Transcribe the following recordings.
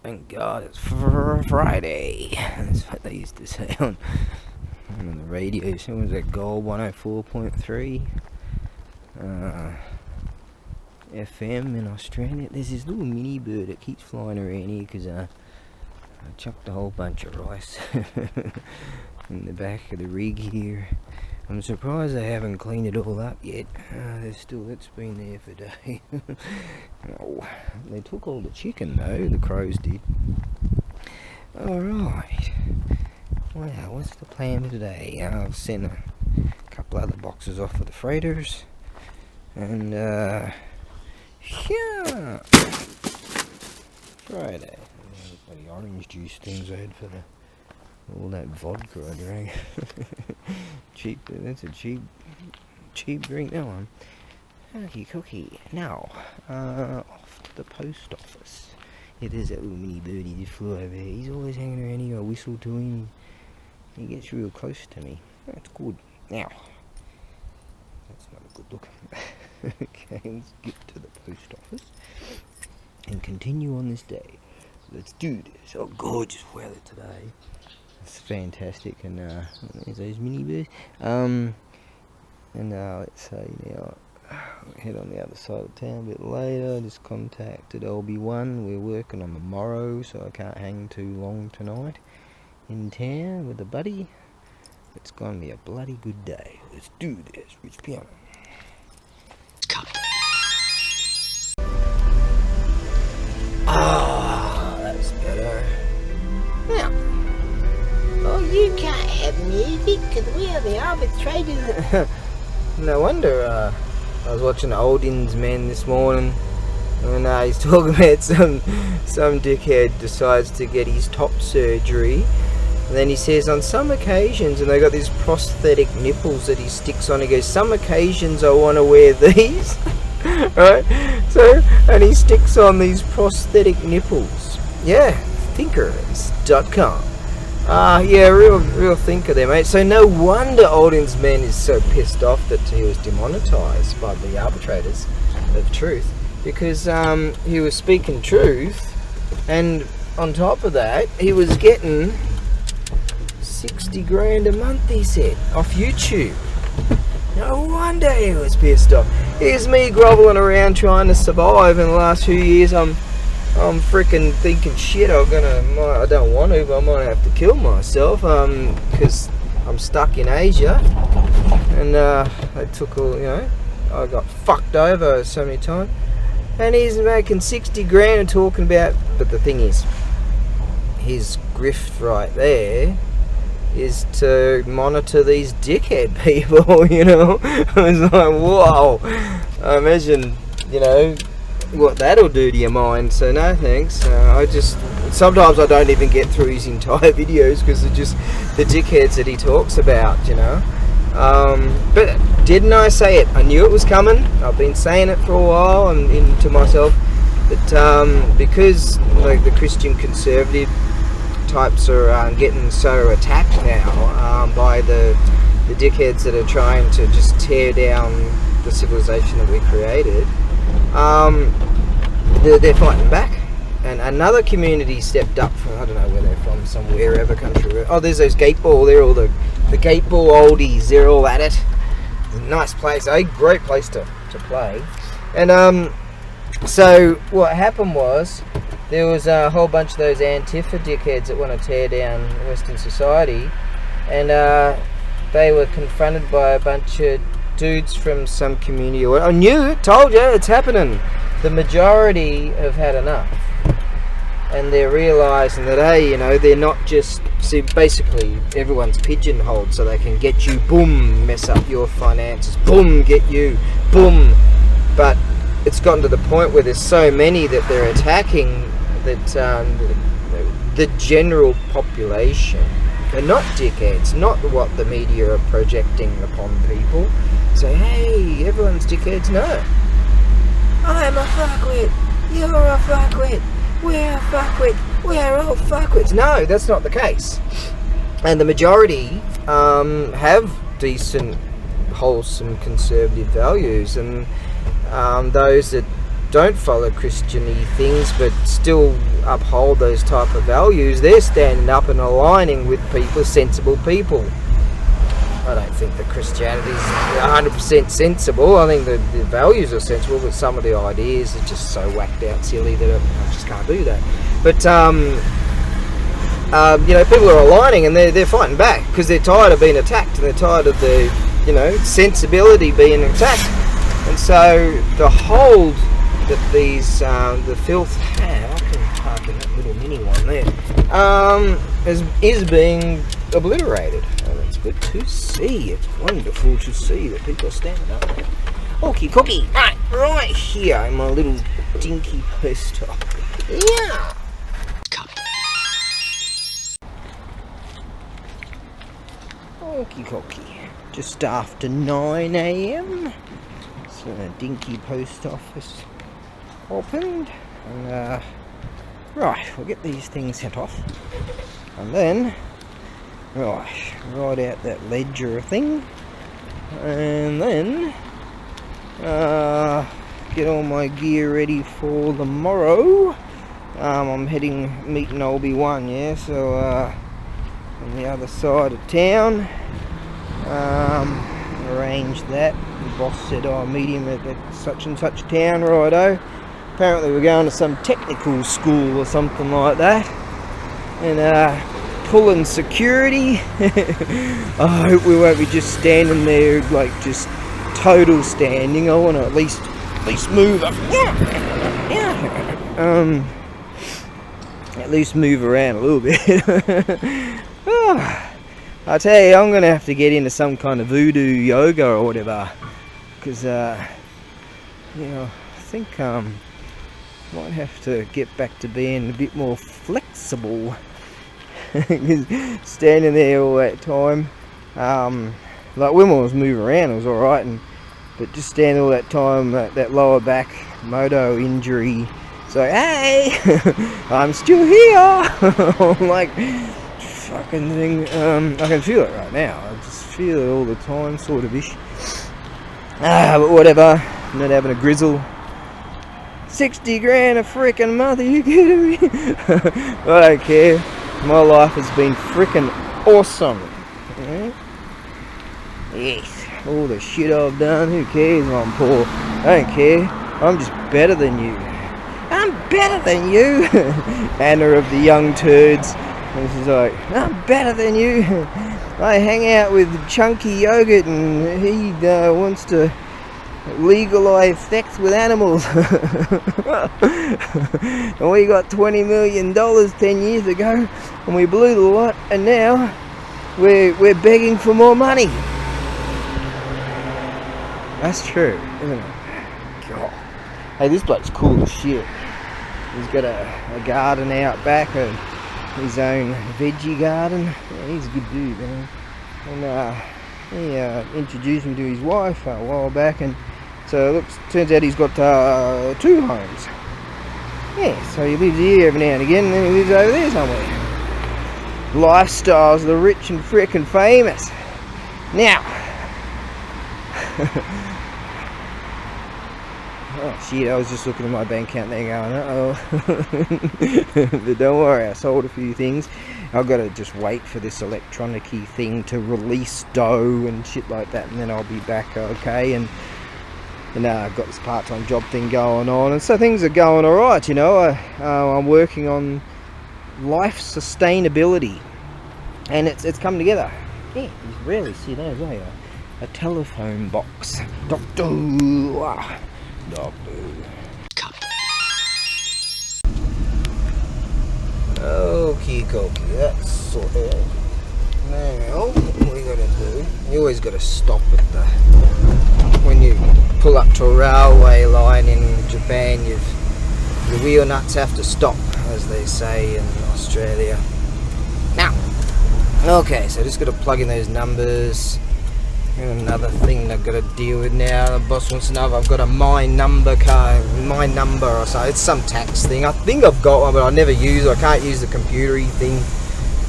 Thank God it's Friday. That's what they used to say on the radio. So was that Gold 104.3 FM in Australia. There's this little mini bird that keeps flying around here because I chucked a whole bunch of rice in the back of the rig here. I'm surprised they haven't cleaned it all up yet. It's been there for days. Oh, they took all the chicken though, the crows did. Alright. Wow, what's the plan for today? I've sent a couple other boxes off for the freighters. And, yeah. Friday. The orange juice things I had for all that vodka I drank. That's a cheap drink, that one. Okie cookie. Now, off to the post office. Yeah, there's that little mini birdie that flew over here. He's always hanging around here. I whistle to him. He gets real close to me. That's good. Now, that's not a good look. Okay, let's get to the post office and continue on this day. Let's do this. Oh, gorgeous weather today. It's fantastic. And there's those mini birds. Let's say now, head on the other side of town a bit later. Just contacted LB1. We're working on the morrow, so I can't hang too long tonight in town with a buddy. It's going to be a bloody good day. Let's do this. Rich piano. That's better. Now, you can't have music because we are the arbitrators. No wonder. I was watching Oldin's Men this morning, and he's talking about some dickhead decides to get his top surgery, and then he says on some occasions, and they got these prosthetic nipples that he sticks on. He goes, some occasions I want to wear these, right? So, and he sticks on these prosthetic nipples. Yeah, thinkers.com. Yeah, real thinker there, mate. So no wonder Oldin's Men is so pissed off that he was demonetised by the arbitrators of truth, because he was speaking truth, and on top of that, he was getting 60 grand a month, he said, off YouTube. No wonder he was pissed off. Here's me grovelling around trying to survive in the last few years. I'm freaking thinking, shit, I don't want to, but I might have to kill myself, because I'm stuck in Asia, and they took all, I got fucked over so many times, and he's making 60 grand and talking about, but the thing is, his grift right there is to monitor these dickhead people, I was like, whoa, I imagine, what that'll do to your mind. So no thanks. Sometimes I don't even get through his entire videos because they're just the dickheads that he talks about, but didn't I say it? I knew it was coming. I've been saying it for a while, and to myself that because like the Christian conservative types are getting so attacked now by the dickheads that are trying to just tear down the civilization that we created. They're fighting back, and another community stepped up from, I don't know where they're from, some wherever country. Oh, there's those gate ball. They're all the gate ball oldies. They're all at it. It's a nice place, a great place to play. And so what happened was there was a whole bunch of those Antifa dickheads that want to tear down Western society, and they were confronted by a bunch of dudes from some community. I knew it, told you, it's happening. The majority have had enough, and they're realising that, hey, they're not just, see, basically everyone's pigeonholed so they can get you, boom, mess up your finances, boom, get you, boom. But it's gotten to the point where there's so many that they're attacking that the general population. They're not dickheads, not what the media are projecting upon people. Say, hey, everyone's dickheads. No. I'm a fuckwit. You're a fuckwit. We're a fuckwit. We're all fuckwits. No, that's not the case. And the majority have decent, wholesome, conservative values, and those that don't follow Christian-y things but still uphold those type of values, they're standing up and aligning with people, sensible people. I don't think that Christianity is 100% sensible. I think the values are sensible, but some of the ideas are just so whacked out silly that I just can't do that. But you know, people are aligning and they're fighting back because they're tired of being attacked and they're tired of the, you know, sensibility being attacked. And so the hold that these the filth have, I can park in that little mini one there, is being obliterated. And it's good to see. It's wonderful to see that people are standing up there. Okie cookie, right here in my little dinky post top. Yeah. Okie cookie. Just after 9 AM. So the dinky post office opened. And right, we'll get these things sent off. And then right out that ledger thing. And then get all my gear ready for tomorrow. I'm meeting Obi-Wan, yeah, so on the other side of town. Arranged that. The boss said I'll meet him at such and such town, righto. Apparently we're going to some technical school or something like that. And pulling security. I hope we won't be just standing there like just total standing. I want to at least move up. At least move around a little bit. I tell you, I'm gonna have to get into some kind of voodoo yoga or whatever, because you know, I think might have to get back to being a bit more flexible. Standing there all that time, like when I was moving around, it was all right, but just standing all that time, that lower back moto injury. So hey, I'm still here. I'm like, fucking thing. I can feel it right now. I just feel it all the time, sort of ish. But whatever. I'm not having a grizzle. 60 grand a freaking month. Are you kidding me? I don't care. My life has been freaking awesome. Yeah? Yes. All the shit I've done. Who cares? I'm poor. I don't care. I'm just better than you. I'm better than you. Anna of the young turds. And she's like, I'm better than you. I hang out with Chunky Yogurt and he wants to legalize sex with animals. And we got $20 million 10 years ago and we blew the lot, and now we're begging for more money. That's true, isn't it? God. Hey, this bloke's cool as shit. He's got a garden out back, his own veggie garden. Yeah, he's a good dude, man. And he introduced me to his wife a while back, and so turns out he's got 2 homes. Yeah, so he lives here every now and again, and then he lives over there somewhere. Lifestyles of the rich and frickin' famous. Now, oh shit, I was just looking at my bank account there going, uh-oh. But don't worry, I sold a few things. I've got to just wait for this electronic-y thing to release dough and shit like that, and then I'll be back okay. And I've got this part-time job thing going on, and so things are going alright, you know. I'm working on life sustainability, and it's come together. Yeah, you rarely see those, eh? A telephone box. Doctor. Okie dokie, that's sorted. Now, what we gotta do, you always gotta stop at when you pull up to a railway line in Japan, your wheel nuts have to stop, as they say in Australia. Now, okay, so just gotta plug in those numbers. And another thing I've got to deal with now, the boss wants to know if I've got a my number or so. It's some tax thing. I think I've got one, but I never use it. I can't use the computery thing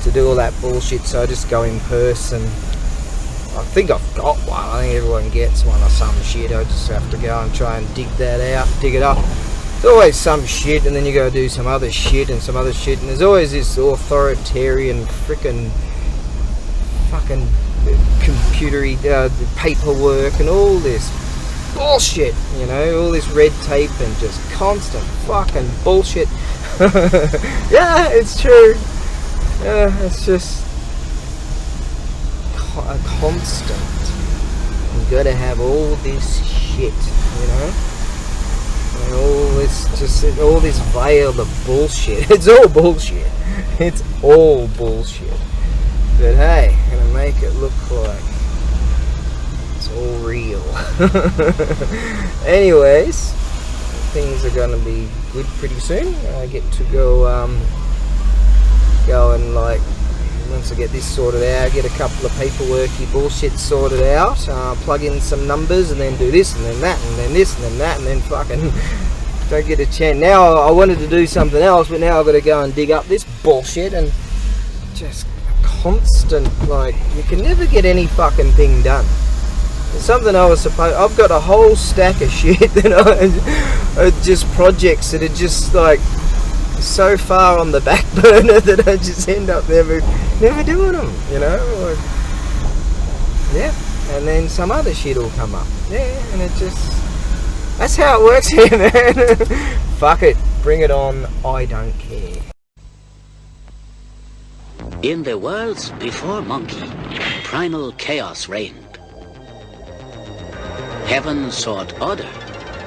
to do all that bullshit, so I just go in person. I think I've got one. I think everyone gets one or some shit. I just have to go and try and dig it up. There's always some shit, and then you go do some other shit and some other shit, and there's always this authoritarian frickin' fucking computery paperwork and all this bullshit, you know, all this red tape and just constant fucking bullshit. Yeah, it's true. Yeah, it's just a constant. You gotta have all this shit, you know, and all this veil of bullshit. It's all bullshit. It's all bullshit. But hey, I'm gonna make it look like it's all real. Anyways, things are gonna be good pretty soon. I get to go and, like, once I get this sorted out, get a couple of paperworky bullshit sorted out, plug in some numbers, and then do this and then that and then this and then that, and then fucking don't get a chance. Now I wanted to do something else, but now I've got to go and dig up this bullshit, and just constant, like, you can never get any fucking thing done. It's something I've got a whole stack of shit that are just projects that are just like so far on the back burner that I just end up never doing them, you know. Or, yeah, and then some other shit will come up. Yeah, and it just, that's how it works here, man. Fuck it, bring it on, I don't care. In the worlds before Monkey, primal chaos reigned. Heaven sought order,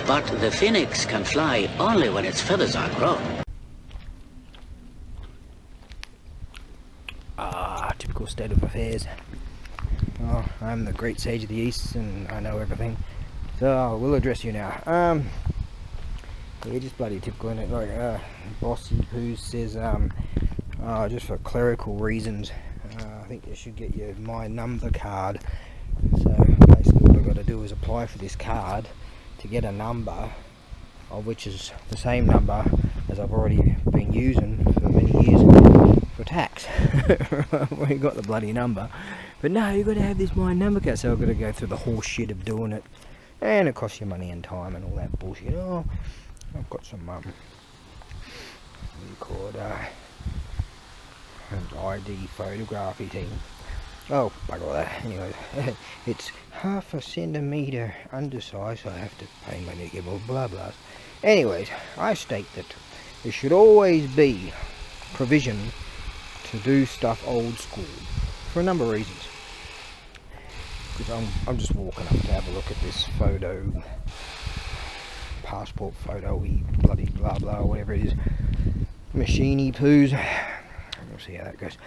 but the phoenix can fly only when its feathers are grown. Typical state of affairs. Oh, I'm the great sage of the east, and I know everything, so I will address you now. Yeah, just bloody typical, isn't it? Like, Bossy Poo says, just for clerical reasons, I think you should get your My Number card. So basically what I've got to do is apply for this card to get a number, of which is the same number as I've already been using for many years for tax. We got the bloody number, but no, you've got to have this My Number card, so I've got to go through the whole shit of doing it, and it costs you money and time and all that bullshit. Oh, I've got some what do you call it, ID photography thing. Oh, bugger all that. Anyways, it's 1/2 centimetre undersized, so I have to pay money to get all blah blah. Anyways, I state that there should always be provision to do stuff old school for a number of reasons. Because I'm just walking up to have a look at this photo, passport photo, bloody blah blah, whatever it is, machine poos. We'll see how that goes.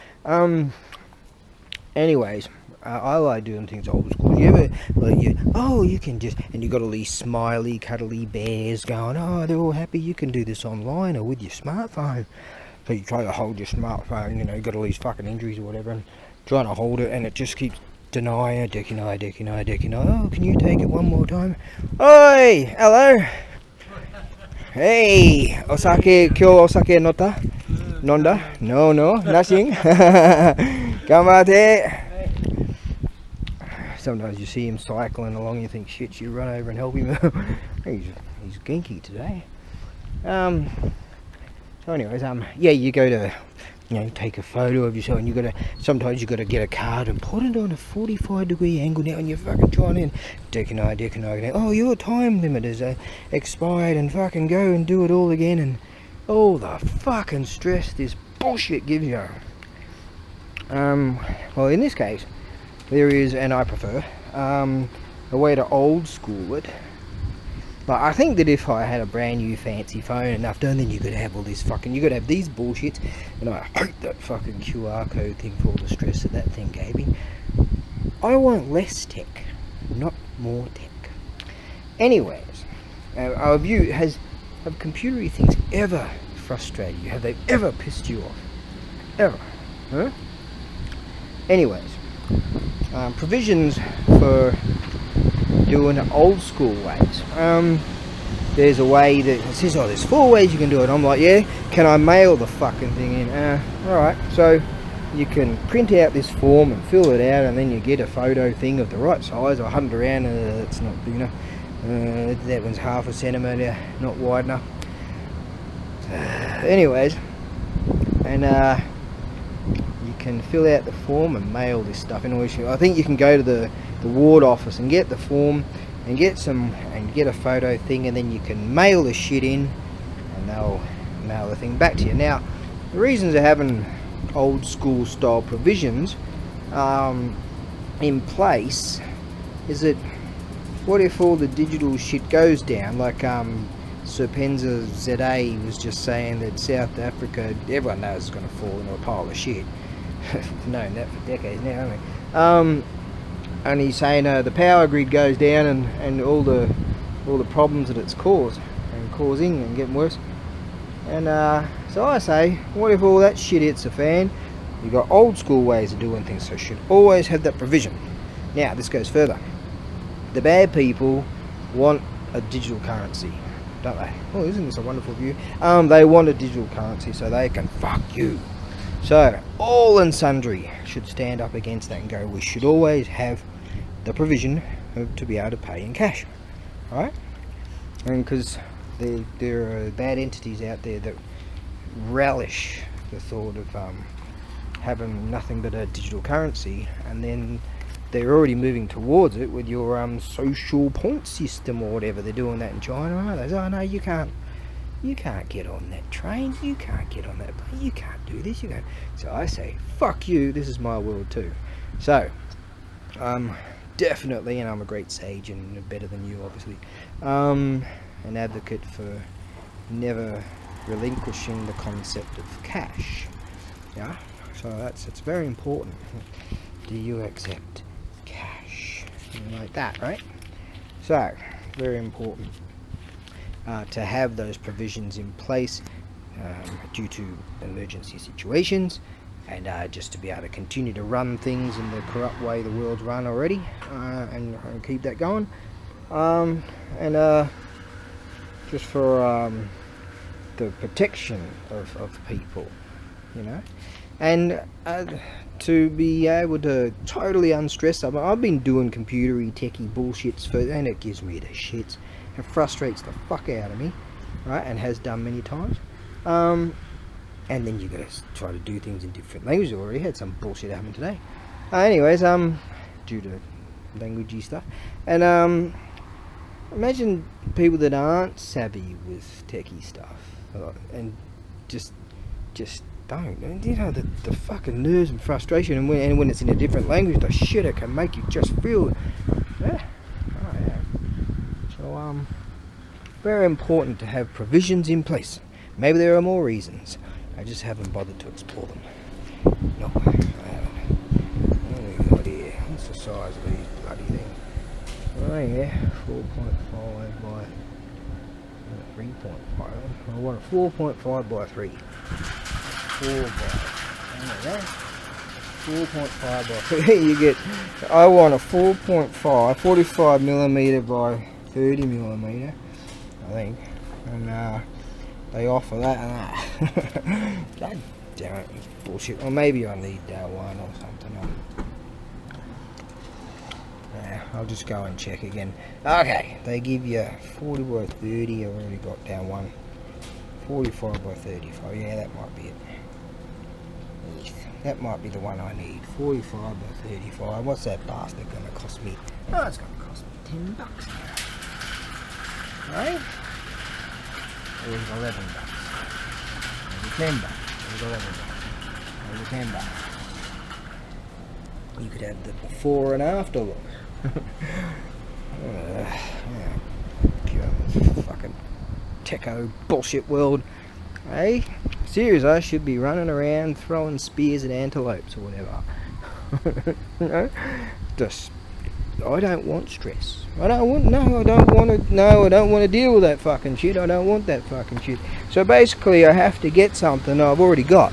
Anyways, I like doing things old school. You ever, like, you can just, and you got all these smiley, cuddly bears going, oh, they're all happy. You can do this online or with your smartphone. So you try to hold your smartphone, you know, you got all these fucking injuries or whatever, and trying to hold it, and it just keeps denying, denying. Oh, can you take it one more time? Oi, hello. Hey, osake, kyo osake nota? Nonda? No, nothing. Gamate. Sometimes you see him cycling along, you think, shit, you run over and help him. he's ginky today. So anyways, yeah, you go to, you know, take a photo of yourself, and sometimes you gotta get a card and put it on a 45-degree angle now, and you're fucking trying in, decking, oh, your time limit is expired, and fucking go and do it all again, and all the fucking stress this bullshit gives you. Well, in this case, there is, and I prefer, a way to old school it. But I think that if I had a brand new fancy phone and enough done, then you could have all this fucking, you could have these bullshits, and I hate that fucking QR code thing for all the stress that thing gave me. I want less tech, not more tech. Anyways, have computery things ever frustrated you? Have they ever pissed you off? Ever? Huh? Anyways, provisions for doing it old school ways. There's a way that it says, oh, there's 4 ways you can do it. I'm like, yeah, can I mail the fucking thing in? Alright, so you can print out this form and fill it out, and then you get a photo thing of the right size. I hunt around, it's not big enough. That one's 1/2 centimetre, not wide enough. anyways, and you can fill out the form and mail this stuff. I think you can go to the ward office and get the form and get a photo thing, and then you can mail the shit in, and they'll mail the thing back to you. Now, the reasons they're having old school style provisions in place is that what if all the digital shit goes down, like Serpenza ZA was just saying that South Africa, everyone knows, is going to fall into a pile of shit. We've known that for decades now, haven't we? And he's saying the power grid goes down, and all the problems that it's causing and getting worse. And so I say, what if all that shit hits the fan? You've got old school ways of doing things, so you should always have that provision. Now, this goes further. The bad people want a digital currency, don't they? Oh, isn't this a wonderful view? They want a digital currency so they can fuck you. So, all and sundry should stand up against that and go, we should always have the provision to be able to pay in cash. Alright? And because there are bad entities out there that relish the thought of having nothing but a digital currency, and then they're already moving towards it with your social point system or whatever. They're doing that in China, aren't they? Oh no, you can't get on that train, you can't get on that plane, you can't do this, you can't. So I say, fuck you, this is my world too. So definitely, and I'm a great sage and better than you obviously, an advocate for never relinquishing the concept of cash. Yeah, so it's very important. Do you accept cash? Like that, right? So very important to have those provisions in place due to emergency situations, and just to be able to continue to run things in the corrupt way the world's run already, and keep that going, and just for the protection of people, you know, and to be able to totally unstress them. I've been doing computery techie bullshits and it gives me the shits. It frustrates the fuck out of me, right, and has done many times. And then you gotta try to do things in different languages. I already had some bullshit happen today. Anyways, due to languagey stuff. And imagine people that aren't savvy with techie stuff, and just don't. And you know, the fucking nerves and frustration, and when it's in a different language, the shit it can make you just feel. Yeah. Oh yeah. So very important to have provisions in place. Maybe there are more reasons. I just haven't bothered to explore them. No, I haven't. What have we got here? What's the size of these bloody things? Oh yeah, 4.5 by 3.5. I want a 4.5 by 3. 4.5 by 3. You get. I want a 4.5, 45mm by 30mm, I think, and they offer that and that. God damn it, it's bullshit. Or maybe I need one or something. Yeah, I'll just go and check again. Okay, they give you 40 by 30. I've already got down one. 45 by 35. Yeah, that might be it. That might be the one I need. 45 by 35. What's that bastard gonna cost me? Oh, it's gonna cost me $10 now. Right? It was $11. It was $10. It was $11. It was $10. You could have the before and after look. Yeah. This fucking techo bullshit world. Hey? Seriously, I should be running around throwing spears at antelopes or whatever. You know? Just, I don't want stress. I don't want to deal with that fucking shit. I don't want that fucking shit. So basically I have to get something I've already got.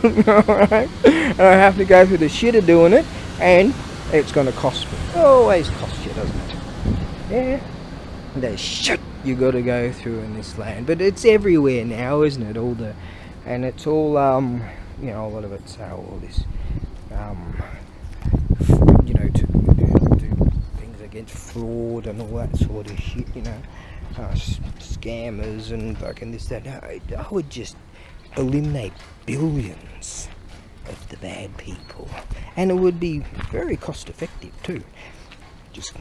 Alright? And I have to go through the shit of doing it, and it's going to cost me. It always costs you, doesn't it? Yeah. There's shit you got to go through in this land. But it's everywhere now, isn't it? And it's all, you know, a lot of it's all this, you know, to do things against fraud and all that sort of shit, you know, scammers and fucking this, that. I would just eliminate billions of the bad people, and it would be very cost effective too. Just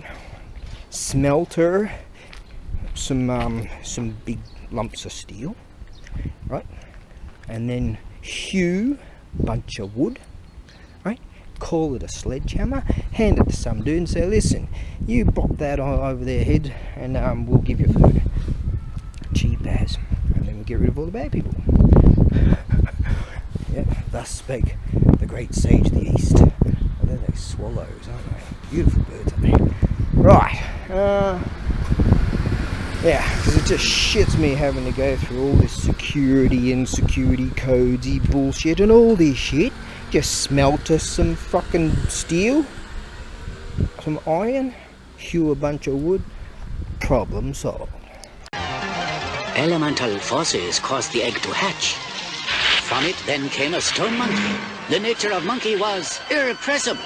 smelter some big lumps of steel, right, and then hew a bunch of wood, right, call it a sledgehammer, hand it to some dude and say, listen, you bop that over their head and we'll give you food, cheap as, and then we'll get rid of all the bad people. Yeah, thus spake the great sage of the East. I think they're swallows, aren't they? Beautiful birds, aren't they? Right, yeah, because it just shits me having to go through all this security and security codesy bullshit and all this shit. Just smelter some fucking steel, some iron, hew a bunch of wood, problem solved. Elemental forces caused the egg to hatch. From it then came a stone monkey. The nature of monkey was irrepressible.